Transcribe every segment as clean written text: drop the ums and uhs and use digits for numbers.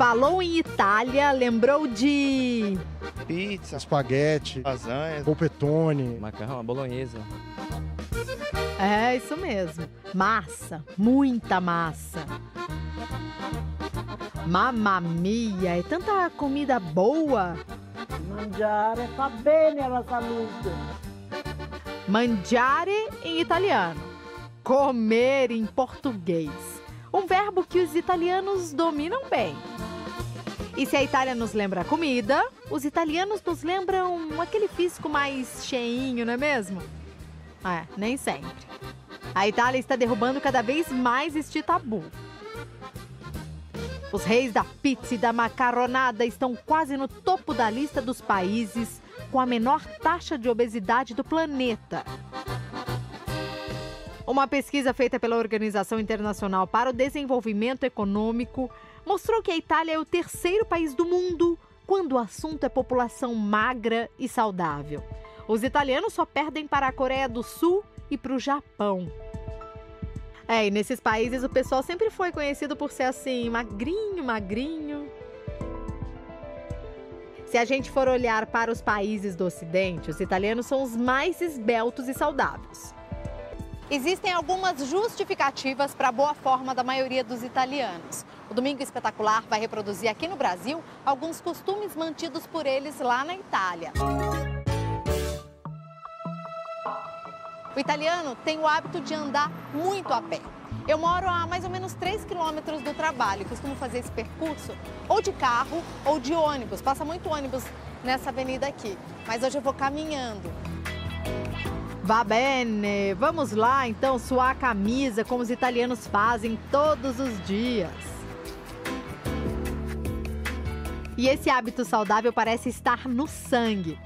Falou em Itália, lembrou de... Pizza, espaguete, lasanha, polpettone, macarrão, bolonhesa. É, isso mesmo. Massa, muita massa. Mamma mia, é tanta comida boa. Mangiare fa bene alla salute. Mangiare em italiano. Comer em português. Um verbo que os italianos dominam bem. E se a Itália nos lembra comida, os italianos nos lembram aquele físico mais cheinho, não é mesmo? É, nem sempre. A Itália está derrubando cada vez mais este tabu. Os reis da pizza e da macaronada estão quase no topo da lista dos países com a menor taxa de obesidade do planeta. Uma pesquisa feita pela Organização Internacional para o Desenvolvimento Econômico mostrou que a Itália é o terceiro país do mundo quando o assunto é população magra e saudável. Os italianos só perdem para a Coreia do Sul e para o Japão. E nesses países o pessoal sempre foi conhecido por ser assim, magrinho, magrinho. Se a gente for olhar para os países do Ocidente, os italianos são os mais esbeltos e saudáveis. Existem algumas justificativas para a boa forma da maioria dos italianos. O Domingo Espetacular vai reproduzir aqui no Brasil alguns costumes mantidos por eles lá na Itália. O italiano tem o hábito de andar muito a pé. Eu moro a mais ou menos 3 quilômetros do trabalho e costumo fazer esse percurso ou de carro ou de ônibus. Passa muito ônibus nessa avenida aqui, mas hoje eu vou caminhando. Va bene, vamos lá então suar a camisa como os italianos fazem todos os dias. E esse hábito saudável parece estar no sangue.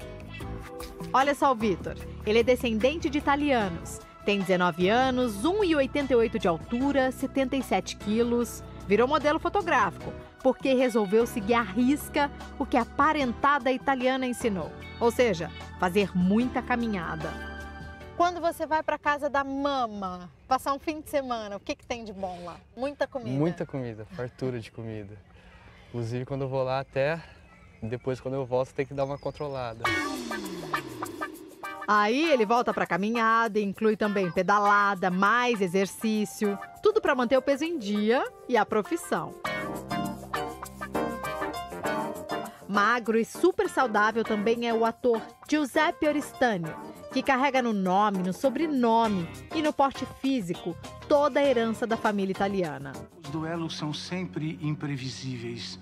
Olha só o Vitor, ele é descendente de italianos, tem 19 anos, 1,88 de altura, 77 quilos, virou modelo fotográfico, porque resolveu seguir à risca o que a parentada italiana ensinou, ou seja, fazer muita caminhada. Quando você vai para casa da mama, passar um fim de semana, o que tem de bom lá? Muita comida? Muita comida, fartura de comida. Inclusive, quando eu vou lá até, depois quando eu volto, tem que dar uma controlada. Aí ele volta para a caminhada, inclui também pedalada, mais exercício, tudo para manter o peso em dia e a profissão. Magro e super saudável também é o ator Giuseppe Oristani, que carrega no nome, no sobrenome e no porte físico toda a herança da família italiana. Os duelos são sempre imprevisíveis.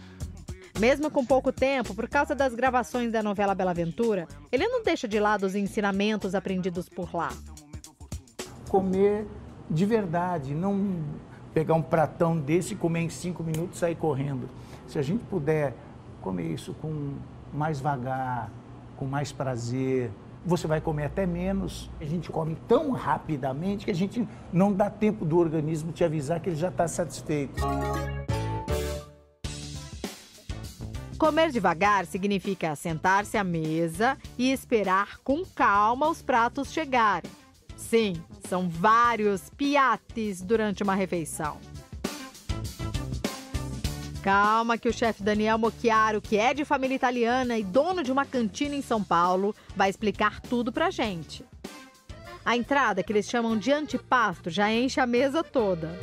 Mesmo com pouco tempo, por causa das gravações da novela Bela Aventura, ele não deixa de lado os ensinamentos aprendidos por lá. Comer de verdade, não pegar um pratão desse, comer em 5 minutos e sair correndo. Se a gente puder comer isso com mais vagar, com mais prazer, você vai comer até menos. A gente come tão rapidamente que a gente não dá tempo do organismo te avisar que ele já está satisfeito. Comer devagar significa sentar-se à mesa e esperar com calma os pratos chegarem. Sim, são vários piates durante uma refeição. Calma que o chefe Daniel Mocchiaro, que é de família italiana e dono de uma cantina em São Paulo, vai explicar tudo pra gente. A entrada, que eles chamam de antipasto, já enche a mesa toda.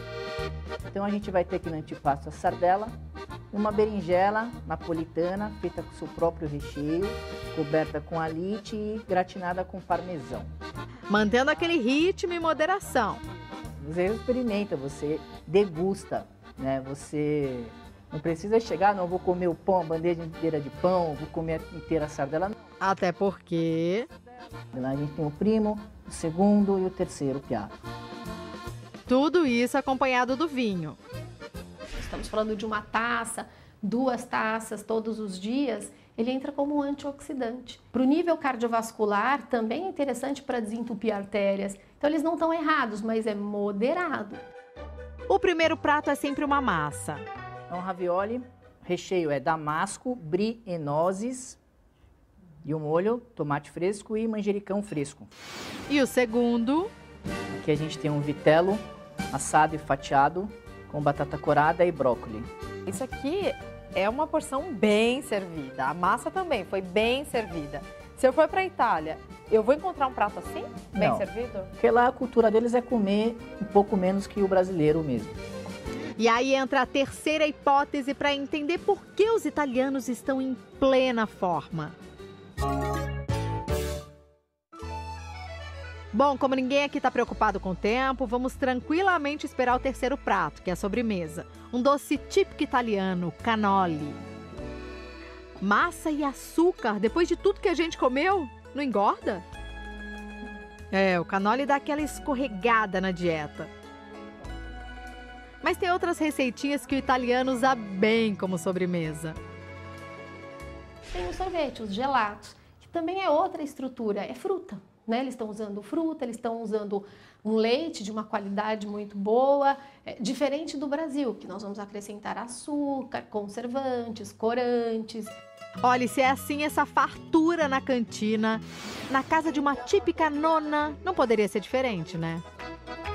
Então a gente vai ter aqui no antipasto a sardela, uma berinjela napolitana, feita com seu próprio recheio, coberta com alite e gratinada com parmesão. Mantendo aquele ritmo e moderação. Você experimenta, você degusta, né? Você não precisa chegar, não vou comer o pão, a bandeja inteira de pão, vou comer inteira a sardela, não. Até porque... Lá a gente tem o primo, o segundo e o terceiro piatto. Tudo isso acompanhado do vinho. Estamos falando de uma taça, 2 taças todos os dias, ele entra como um antioxidante. Para o nível cardiovascular, também é interessante para desentupir artérias. Então, eles não estão errados, mas é moderado. O primeiro prato é sempre uma massa. É um ravioli, recheio é damasco, brie e nozes, e o molho, tomate fresco e manjericão fresco. E o segundo? Aqui a gente tem um vitelo assado e fatiado, com batata corada e brócolis. Isso aqui é uma porção bem servida. A massa também foi bem servida. Se eu for para a Itália, eu vou encontrar um prato assim, bem Não. servido? Porque lá a cultura deles é comer um pouco menos que o brasileiro mesmo. E aí entra a terceira hipótese para entender por que os italianos estão em plena forma. Bom, como ninguém aqui está preocupado com o tempo, vamos tranquilamente esperar o terceiro prato, que é a sobremesa. Um doce típico italiano, cannoli. Massa e açúcar, depois de tudo que a gente comeu, não engorda? É, o cannoli dá aquela escorregada na dieta. Mas tem outras receitinhas que o italiano usa bem como sobremesa. Tem o sorvete, os gelatos, que também é outra estrutura, é fruta. Né? Eles estão usando fruta, eles estão usando um leite de uma qualidade muito boa, diferente do Brasil, que nós vamos acrescentar açúcar, conservantes, corantes. Olha, se é assim essa fartura na cantina, na casa de uma típica nona, não poderia ser diferente, né?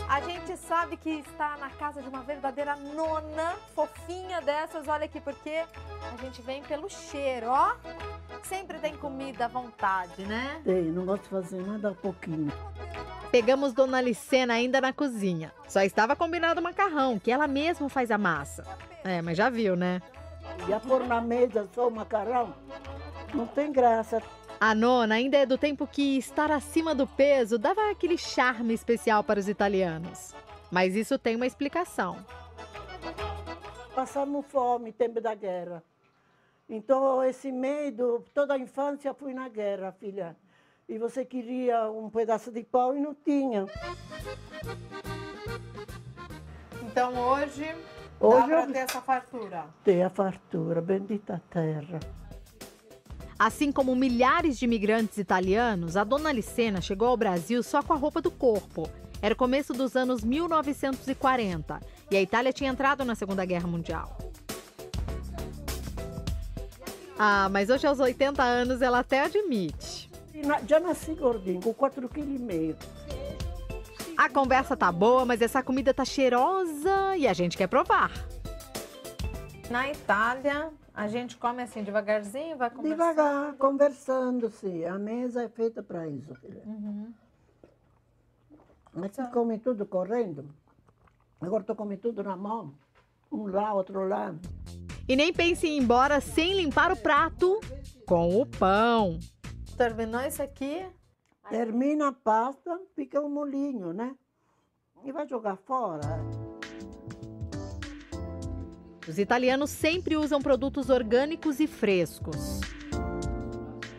A gente sabe que está na casa de uma verdadeira nona, fofinha dessas, olha aqui, porque a gente vem pelo cheiro, ó. Sempre tem comida à vontade, né? Tem, não gosto de fazer nada pouquinho. Pegamos Dona Licena ainda na cozinha. Só estava combinado o macarrão, que ela mesma faz a massa. É, mas já viu, né? Ia pôr na mesa só o macarrão? Não tem graça. A nona ainda é do tempo que estar acima do peso dava aquele charme especial para os italianos. Mas isso tem uma explicação. Passamos fome, tempo da guerra. Então, esse medo, toda a infância fui na guerra, filha. E você queria um pedaço de pão e não tinha. Então hoje Hoje dá para eu- ter essa fartura. Tem a fartura, bendita terra. Assim como milhares de imigrantes italianos, a Dona Licena chegou ao Brasil só com a roupa do corpo. Era o começo dos anos 1940 e a Itália tinha entrado na Segunda Guerra Mundial. Ah, mas hoje aos 80 anos ela até admite. Já nasci gordinho, com 4,5 kg. A conversa tá boa, mas essa comida tá cheirosa e a gente quer provar. Na Itália, a gente come assim devagarzinho, vai conversando. Devagar, conversando, sim. A mesa é feita para isso, filha. Aqui come tudo correndo. Agora estou comendo tudo na mão. Um lá, outro lá. E nem pense em ir embora sem limpar o prato com o pão. Terminou isso aqui? Termina a pasta, fica um molinho, né? E vai jogar fora. Os italianos sempre usam produtos orgânicos e frescos.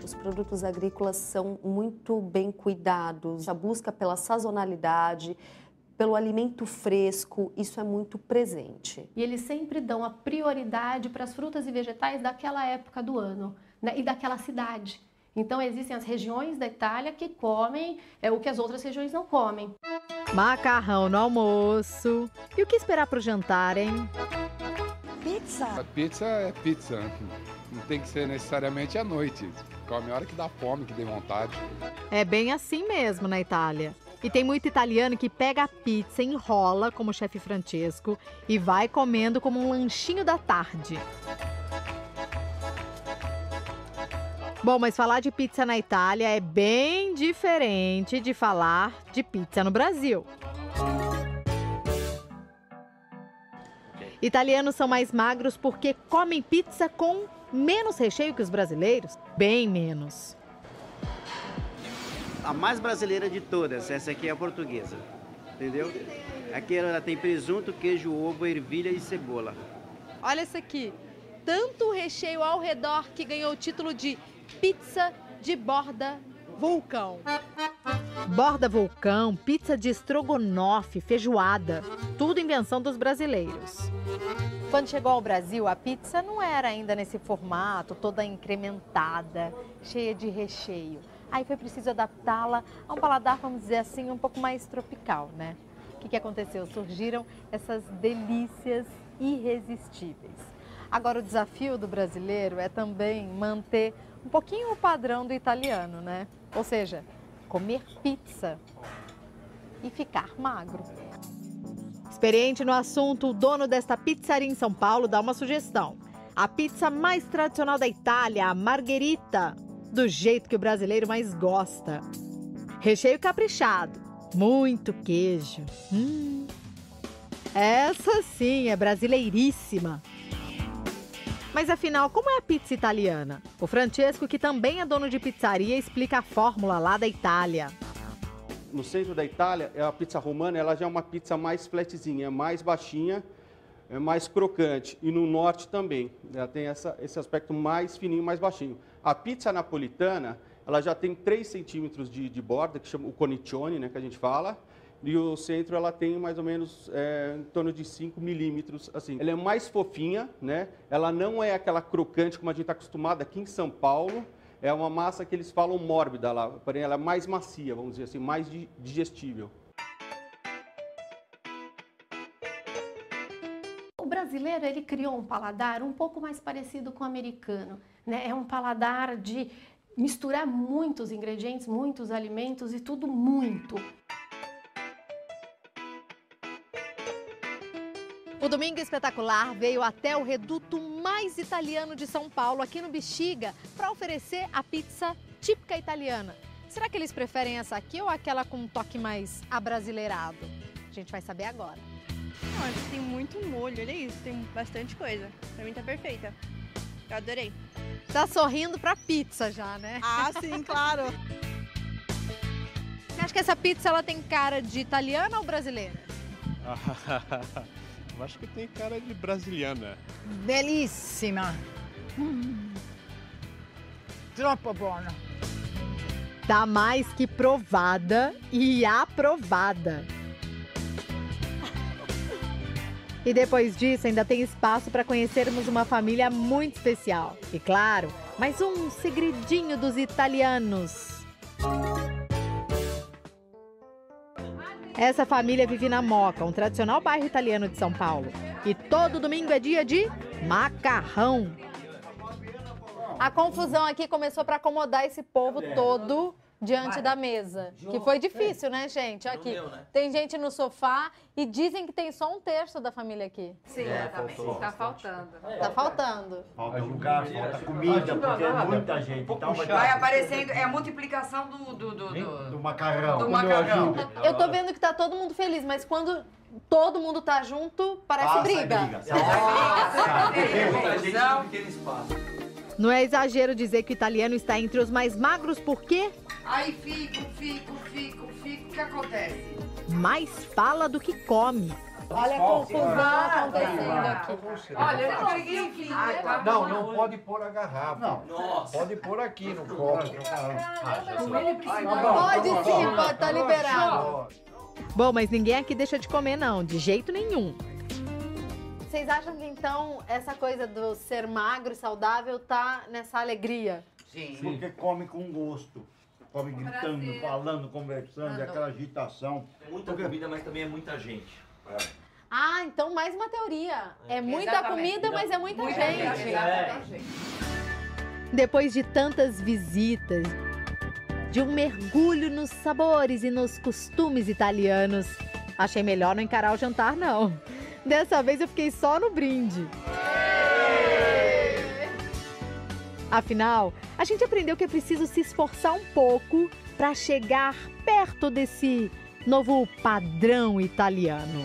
Os produtos agrícolas são muito bem cuidados. A busca pela sazonalidade, pelo alimento fresco, isso é muito presente. E eles sempre dão a prioridade para as frutas e vegetais daquela época do ano, né? E daquela cidade. Então existem as regiões da Itália que comem o que as outras regiões não comem. Macarrão no almoço. E o que esperar para o jantar, hein? Pizza. A pizza é pizza, não tem que ser necessariamente à noite. Come a hora que dá fome, que dê vontade. É bem assim mesmo na Itália. E tem muito italiano que pega a pizza, enrola, como o chefe Francesco, e vai comendo como um lanchinho da tarde. Bom, mas falar de pizza na Itália é bem diferente de falar de pizza no Brasil. Italianos são mais magros porque comem pizza com menos recheio que os brasileiros, bem menos. A mais brasileira de todas, essa aqui é a portuguesa, entendeu? Aqui ela tem presunto, queijo, ovo, ervilha e cebola. Olha essa aqui, tanto recheio ao redor que ganhou o título de pizza de borda vulcão. Borda vulcão, pizza de estrogonofe, feijoada, tudo invenção dos brasileiros. Quando chegou ao Brasil, a pizza não era ainda nesse formato, toda incrementada, cheia de recheio. Aí foi preciso adaptá-la a um paladar, vamos dizer assim, um pouco mais tropical, né? O que aconteceu? Surgiram essas delícias irresistíveis. Agora, o desafio do brasileiro é também manter um pouquinho o padrão do italiano, né? Ou seja, comer pizza e ficar magro. Experiente no assunto, o dono desta pizzaria em São Paulo dá uma sugestão. a pizza mais tradicional da Itália, a margherita, do jeito que o brasileiro mais gosta. Recheio caprichado, muito queijo. Essa sim é brasileiríssima. Mas afinal, como é a pizza italiana? O Francesco, que também é dono de pizzaria, explica a fórmula lá da Itália. No centro da Itália, a pizza romana ela já é uma pizza mais flatzinha, é mais baixinha, é mais crocante. E no norte também, ela tem esse aspecto mais fininho, mais baixinho. A pizza napolitana, ela já tem 3 centímetros de borda, que chama o conicione, né, que a gente fala. E o centro ela tem mais ou menos em torno de 5 milímetros, assim. Ela é mais fofinha, né? Ela não é aquela crocante como a gente está acostumado aqui em São Paulo. É uma massa que eles falam mórbida lá, porém ela é mais macia, vamos dizer assim, mais digestível. O brasileiro, ele criou um paladar um pouco mais parecido com o americano, né? É um paladar de misturar muitos ingredientes, muitos alimentos e tudo muito. O Domingo Espetacular veio até o reduto mais italiano de São Paulo, aqui no Bexiga, para oferecer a pizza típica italiana. Será que eles preferem essa aqui ou aquela com um toque mais abrasileirado? A gente vai saber agora. Não, acho que tem muito molho, olha isso, tem bastante coisa. Pra mim tá perfeita. Eu adorei. Tá sorrindo pra pizza já, né? Ah, sim, claro. Você acha que essa pizza ela tem cara de italiana ou brasileira? Eu acho que tem cara de brasiliana. Belíssima. Troppo buona. Tá mais que provada e aprovada. E depois disso, ainda tem espaço para conhecermos uma família muito especial. E claro, mais um segredinho dos italianos. Essa família vive na Moca, um tradicional bairro italiano de São Paulo. E todo domingo é dia de macarrão. A confusão aqui começou para acomodar esse povo todo diante da mesa. Que foi difícil, né, gente? Aqui tem gente no sofá e dizem que tem só 1/3 da família aqui. Sim, exatamente. Tá faltando. Tá faltando. Falta lugar, falta comida, porque é muita gente. Então vai aparecendo, é a multiplicação do macarrão. Do macarrão. Eu tô vendo que tá todo mundo feliz, mas quando todo mundo tá junto, parece briga. Não é exagero dizer que o italiano está entre os mais magros, porque... Aí fico. O que acontece? Mais fala do que come. Olha a confusão acontecendo aqui. Olha, eu não peguei fim. Não pode pôr a garrafa. Nossa. Pode pôr aqui no copo. Pode sim, pode, tá liberado. Bom, mas ninguém aqui deixa de comer não, de jeito nenhum. Vocês acham que então essa coisa do ser magro e saudável tá nessa alegria? Sim. Porque come com gosto. Come gritando, falando, conversando, aquela agitação. É muita comida, mas também é muita gente. Ah, então mais uma teoria. É muita comida, mas é muita gente. Depois de tantas visitas, de um mergulho nos sabores e nos costumes italianos, achei melhor não encarar o jantar, não. Dessa vez eu fiquei só no brinde. Afinal, a gente aprendeu que é preciso se esforçar um pouco para chegar perto desse novo padrão italiano.